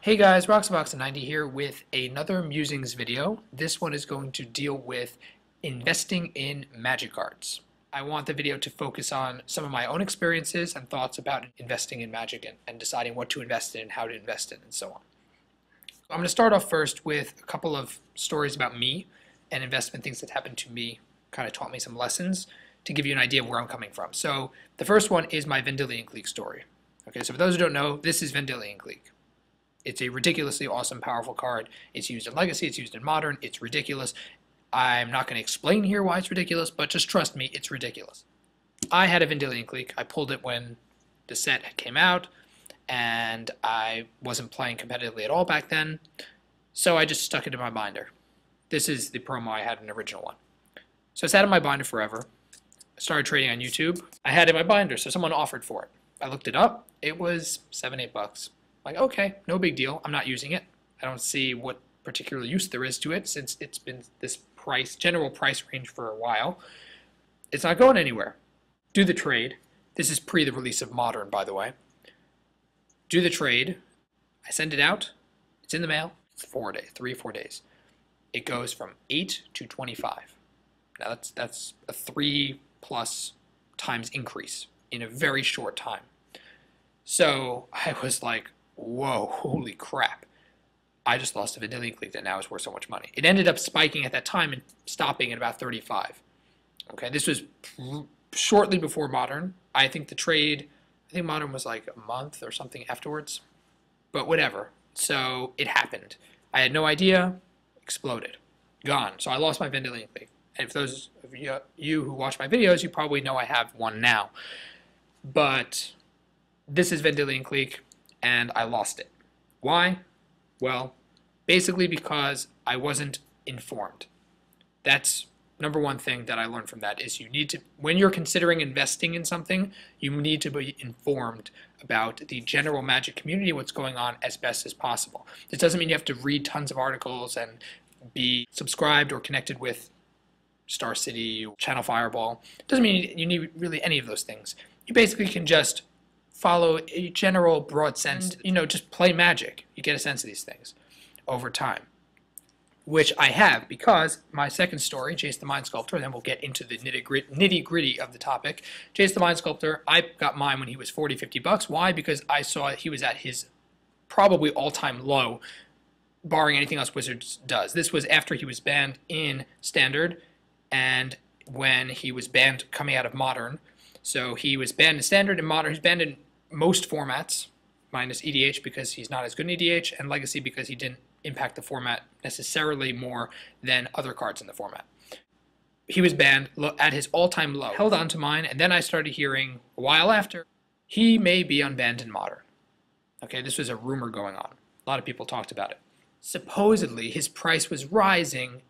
Hey guys, Roxabox90 here with another Musings video. This one is going to deal with investing in magic cards. I want the video to focus on some of my own experiences and thoughts about investing in magic and deciding what to invest in, how to invest in, and so on. I'm going to start off first with a couple of stories about me and investment things that happened to me, kind of taught me some lessons to give you an idea of where I'm coming from. So the first one is my Vendilion Clique story. Okay, so for those who don't know, this is Vendilion Clique. It's a ridiculously awesome, powerful card. It's used in Legacy, it's used in Modern, it's ridiculous. I'm not going to explain here why it's ridiculous, but just trust me, it's ridiculous. I had a Vendilion Clique. I pulled it when the set came out, and I wasn't playing competitively at all back then, so I just stuck it in my binder. This is the promo. I had an original one. So I sat in my binder forever. I started trading on YouTube. I had it in my binder, so someone offered for it. I looked it up. It was $7-8. Like, okay, no big deal. I'm not using it. I don't see what particular use there is to it since it's been this general price range for a while. It's not going anywhere. Do the trade. This is pre the release of Modern, by the way. Do the trade. I send it out. It's in the mail. It's 3 or 4 days. It goes from 8 to 25. Now that's a 3+ times increase in a very short time. So I was like, whoa, holy crap. I just lost a Vendilion Clique that now is worth so much money. It ended up spiking at that time and stopping at about 35. Okay, this was shortly before Modern. I think Modern was like a month or something afterwards. But whatever. So it happened. I had no idea. Exploded. Gone. So I lost my Vendilion Clique. And if those of you who watch my videos, you probably know I have one now. But this is Vendilion Clique, and I lost it. Why? Well, basically because I wasn't informed. That's number one thing that I learned from that is you need to, when you're considering investing in something, you need to be informed about the general magic community, what's going on as best as possible. This doesn't mean you have to read tons of articles and be subscribed or connected with Star City, Channel Fireball. It doesn't mean you need really any of those things. You basically can just follow a general broad sense, just play magic. You get a sense of these things over time, which I have because my second story, Jace the Mind Sculptor, and then we'll get into the nitty-gritty of the topic. Jace the Mind Sculptor, I got mine when he was $40-50. Why? Because I saw he was at his probably all-time low, barring anything else Wizards does. This was after he was banned in Standard and when he was banned coming out of Modern. So he was banned in Standard and Modern. He's banned in most formats, minus EDH because he's not as good in EDH, and Legacy because he didn't impact the format necessarily more than other cards in the format. He was banned at his all-time low. Held on to mine, and then I started hearing a while after, he may be unbanned in Modern. Okay, this was a rumor going on. A lot of people talked about it. Supposedly, his price was rising,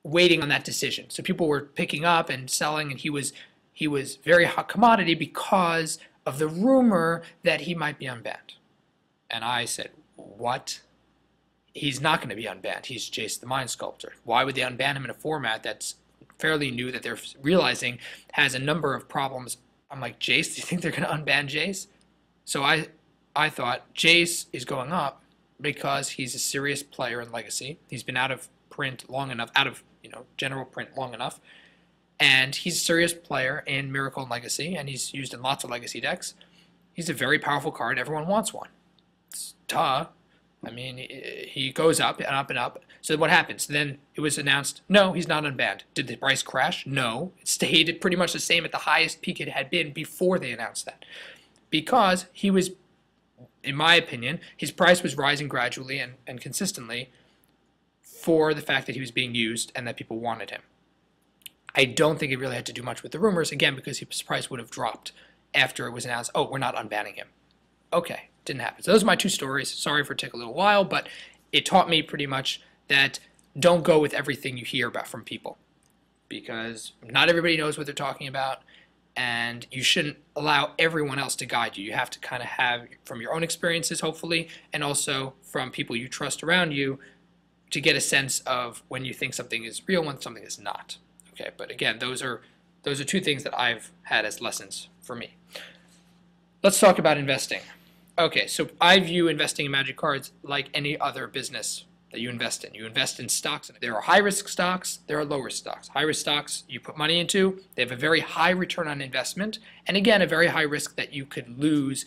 waiting on that decision. So people were picking up and selling, and he was very hot commodity because of the rumor that he might be unbanned. And I said, what? He's not going to be unbanned. He's Jace the Mind Sculptor. Why would they unban him in a format that's fairly new that they're realizing has a number of problems? I'm like, Jace, do you think they're going to unban Jace? So I thought Jace is going up because he's a serious player in Legacy. He's been out of print long enough, out of general print long enough. And he's a serious player in Miracle and Legacy, and he's used in lots of Legacy decks. He's a very powerful card. Everyone wants one. It's duh. I mean, he goes up and up and up. So what happens? Then it was announced, no, he's not unbanned. Did the price crash? No. It stayed pretty much the same at the highest peak it had been before they announced that. Because he was, in my opinion, his price was rising gradually and consistently for the fact that he was being used and that people wanted him. I don't think it really had to do much with the rumors, again, because his price would have dropped after it was announced, oh, we're not unbanning him. Okay, didn't happen. So those are my two stories. Sorry for it taking a little while, but it taught me pretty much that don't go with everything you hear about from people because not everybody knows what they're talking about, and you shouldn't allow everyone else to guide you. You have to kind of have, from your own experiences, hopefully, and also from people you trust around you to get a sense of when you think something is real, when something is not. Okay, but again, those are two things that I've had as lessons for me. Let's talk about investing. Okay, so I view investing in Magic cards like any other business that you invest in. You invest in stocks. There are high-risk stocks, there are low-risk stocks. High-risk stocks you put money into, they have a very high return on investment, and again, a very high risk that you could lose.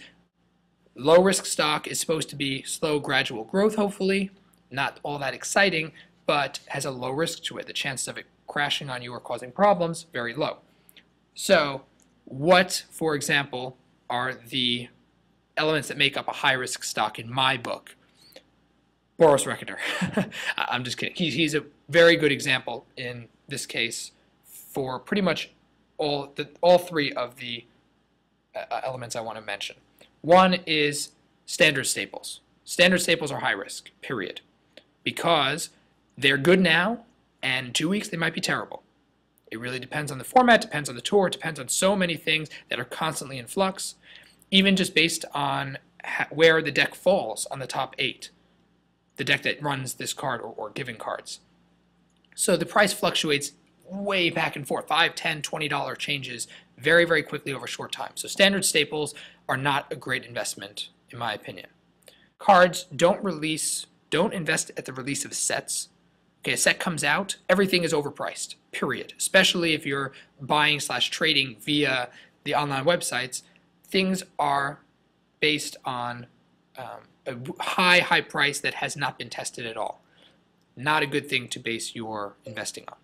Low-risk stock is supposed to be slow, gradual growth, hopefully, not all that exciting, but has a low risk to it. The chances of it crashing on you or causing problems, very low. So what, for example, are the elements that make up a high-risk stock in my book? Horace Partner. I'm just kidding. He's a very good example in this case for pretty much all three of the elements I want to mention. One is standard staples. Standard staples are high risk, period, because they're good now, and in 2 weeks they might be terrible. It really depends on the format, depends on the tour, depends on so many things that are constantly in flux, even just based on where the deck falls on the top 8. The deck that runs this card or given cards. So the price fluctuates way back and forth, $5, $10, $20 changes very, very quickly over a short time. So standard staples are not a great investment, in my opinion. Cards don't invest at the release of sets. Okay, a set comes out, everything is overpriced, period. Especially if you're buying / trading via the online websites, things are based on a high price that has not been tested at all. Not a good thing to base your investing on.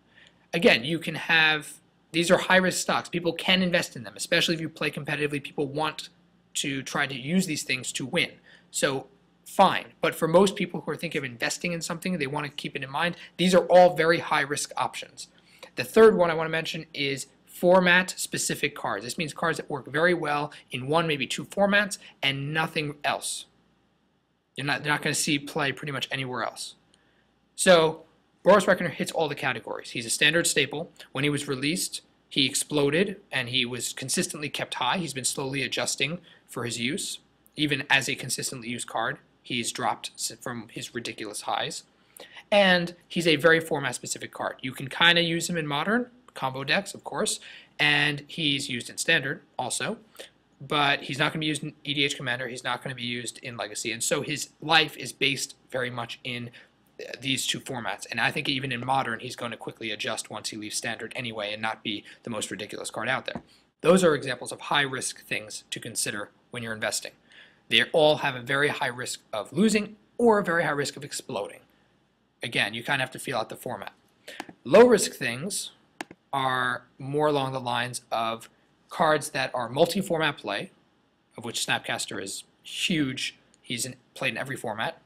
Again, you can have, these are high-risk stocks. People can invest in them, especially if you play competitively. People want to try to use these things to win. So fine. But for most people who are thinking of investing in something, they want to keep it in mind. These are all very high-risk options. The third one I want to mention is format-specific cards. This means cards that work very well in one, maybe two formats and nothing else. You're not going to see play pretty much anywhere else. So Horace Partner hits all the categories. He's a standard staple. When he was released, he exploded and he was consistently kept high. He's been slowly adjusting for his use. Even as a consistently used card, he's dropped from his ridiculous highs. And he's a very format-specific card. You can kind of use him in modern, combo decks, of course, and he's used in standard also. But he's not going to be used in EDH Commander. He's not going to be used in Legacy. And so his life is based very much in these two formats. And I think even in Modern, he's going to quickly adjust once he leaves Standard anyway and not be the most ridiculous card out there. Those are examples of high-risk things to consider when you're investing. They all have a very high risk of losing or a very high risk of exploding. Again, you kind of have to feel out the format. Low-risk things are more along the lines of cards that are multi-format play, of which Snapcaster is huge. He's played in every format.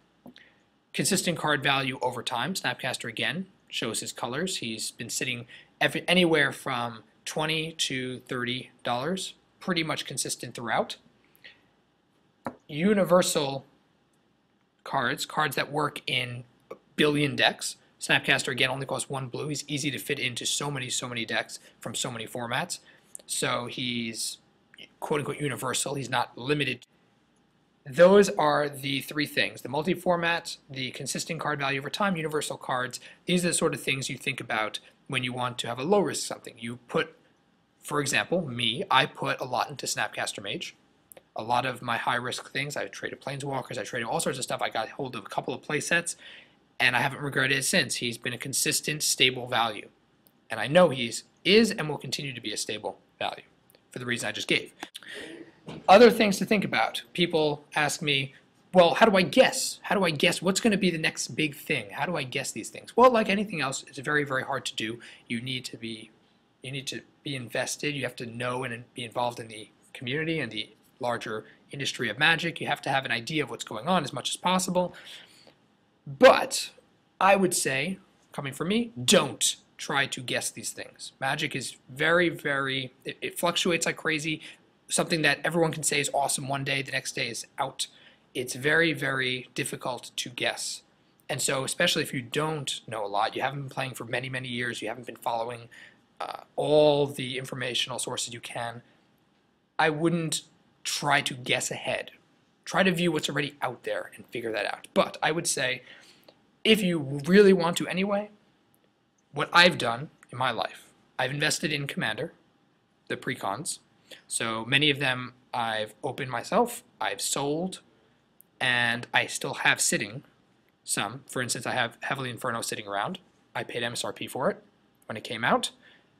Consistent card value over time. Snapcaster, again, shows his colors. He's been sitting anywhere from $20 to $30, pretty much consistent throughout. Universal cards that work in a billion decks. Snapcaster, again, only costs 1 blue. He's easy to fit into so many decks from so many formats. So he's quote-unquote universal. He's not limited. Those are the three things: the multi-format, the consistent card value over time, universal cards. These are the sort of things you think about when you want to have a low-risk something. You put, for example, I put a lot into Snapcaster Mage. A lot of my high-risk things, I traded Planeswalkers, I traded all sorts of stuff. I got hold of a couple of play sets, and I haven't regretted it since. He's been a consistent, stable value. And I know he is and will continue to be a stable value for the reason I just gave. Other things to think about. People ask me, well, how do I guess? How do I guess what's going to be the next big thing? How do I guess these things? Well, like anything else, it's very, very hard to do. You need to be invested. You have to know and be involved in the community and the larger industry of Magic. You have to have an idea of what's going on as much as possible. But I would say, coming from me, don't try to guess these things. Magic is very, very, it fluctuates like crazy. Something that everyone can say is awesome one day, the next day is out. It's very, very difficult to guess. And so, especially if you don't know a lot, you haven't been playing for many, many years, you haven't been following all the informational sources you can, I wouldn't try to guess ahead. Try to view what's already out there and figure that out. But I would say, if you really want to anyway, what I've done in my life, I've invested in Commander, the precons. So many of them I've opened myself, I've sold, and I still have sitting some. For instance, I have Heavily Inferno sitting around. I paid MSRP for it when it came out,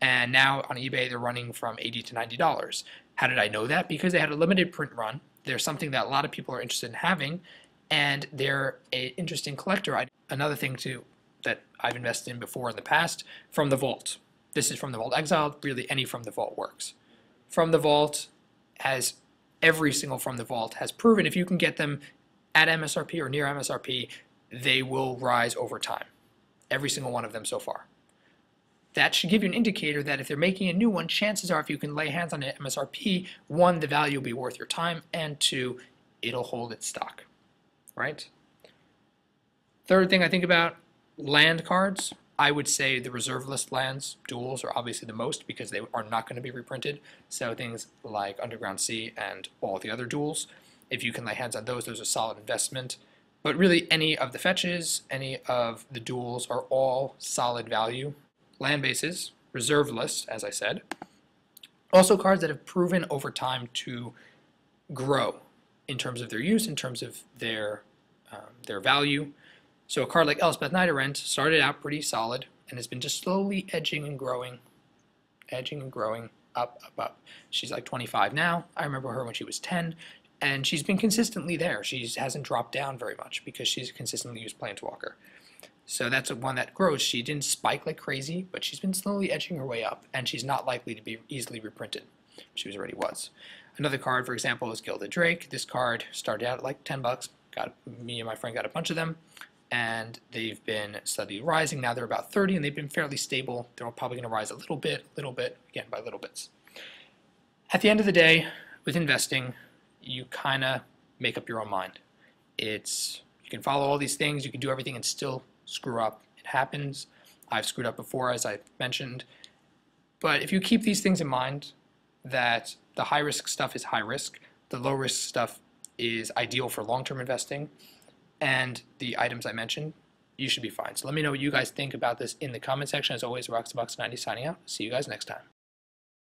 and now on eBay they're running from $80 to $90. How did I know that? Because they had a limited print run. They're something that a lot of people are interested in having, and they're an interesting collector. Another thing that I've invested in before in the past, From the Vault. This is From the Vault Exiled. Really, any From the Vault works. From the Vault has every single From the Vault has proven if you can get them at MSRP or near MSRP, they will rise over time. Every single one of them so far. That should give you an indicator that if they're making a new one, chances are if you can lay hands on an MSRP, one, the value will be worth your time, and two, it'll hold its stock, right? Third thing I think about, land cards. I would say the reserve list lands, duels, are obviously the most because they are not going to be reprinted. So things like Underground Sea and all the other duels, if you can lay hands on those are a solid investment. But really any of the fetches, any of the duels are all solid value. Land bases, reserve lists, as I said. Also cards that have proven over time to grow in terms of their use, in terms of their value. So a card like Elspeth Nighterrent started out pretty solid and has been just slowly edging and growing up, up, up. She's like 25 now. I remember her when she was 10, and she's been consistently there. She hasn't dropped down very much because she's consistently used Planeswalker. So that's one that grows. She didn't spike like crazy, but she's been slowly edging her way up, and she's not likely to be easily reprinted. She already was. Another card, for example, is Gilda Drake. This card started out at like 10 bucks. Me and my friend got a bunch of them, and they've been steadily rising. Now they're about 30, and they've been fairly stable. They're probably going to rise a little bit, again, by little bits. At the end of the day, with investing, you kind of make up your own mind. You can follow all these things, you can do everything and still screw up. It happens. I've screwed up before, as I mentioned. But if you keep these things in mind, that the high-risk stuff is high risk, the low-risk stuff is ideal for long-term investing, and the items I mentioned, you should be fine. So let me know what you guys think about this in the comment section. As always, Rox90 signing out. See you guys next time.